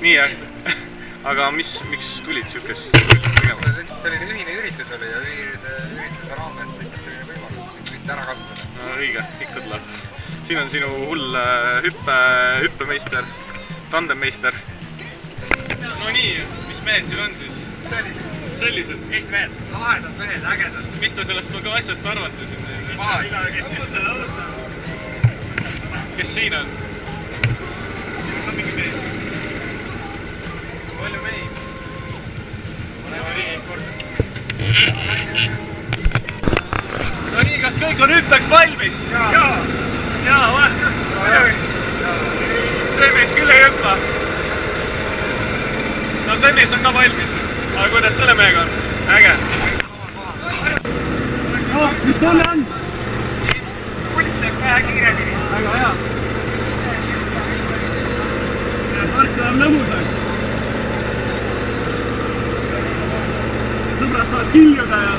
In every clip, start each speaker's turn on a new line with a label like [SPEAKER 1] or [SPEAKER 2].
[SPEAKER 1] nii, aga miks tulid siukest tegema?
[SPEAKER 2] See oli ühine üritus oli ja ürituse raames tekkis selline võimalus, et võite ära kasutada.
[SPEAKER 1] No õige, ikka tuleb. Siin on sinu hull hüppemeister, tandemmeister. No nii, mis mehed siin on siis? Sellised? Eesti mehed. Lahedad mehed, ägedad. Mis te sellest asjast arvate siin? Pahas. Kes siin on? Siin on mingi mees. Palju meid? Paneme riigis korda. No nii, kas kõik on hüppeks valmis? Jaa, või? See mees küll ei hüppa. No see mees on ka valmis. Aga kuidas selle mehega on? Äge. Mis tunne on? Pulss teeb vähe kiiremini. Väga hea. Varsti on lõbusaks. Sõbrad saavad kiljuda ja...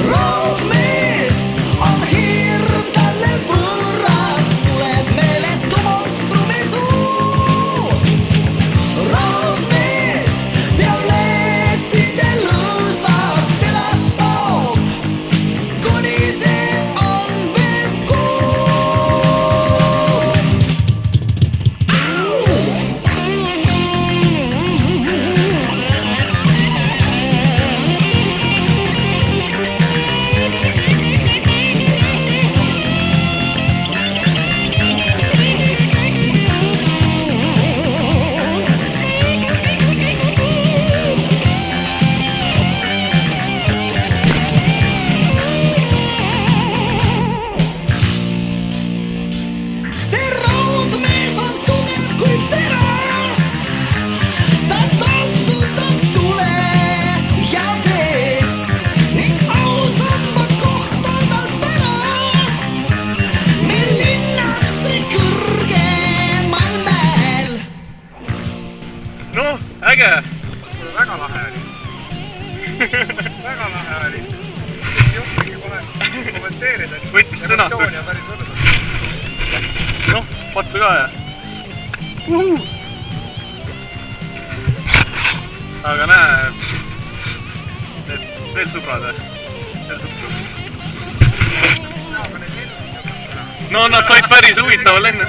[SPEAKER 3] Raudmees on hirm talle võõras, tuleb meeletu monstrumi suu. Raudmees violettide lõõsast telas toob, kuni see on veel kuum. See raudmees on tugev kui teras, ta taltsutab tule ja vee ning ausamba koht on tal pärast, meil linnakse kõrgemal mäel.
[SPEAKER 1] No, äge!
[SPEAKER 2] Väga lahe oli. Väga lahe oli. Ei oskagi kohe kommenteerida.
[SPEAKER 1] Võttis sõnastaks.
[SPEAKER 2] Emotsioon ja päris võrdus.
[SPEAKER 1] Noh, patsu ka ja. Aga näe, need veel sõbrad või? Veel sõpru. No nad said päris huvitaval enne.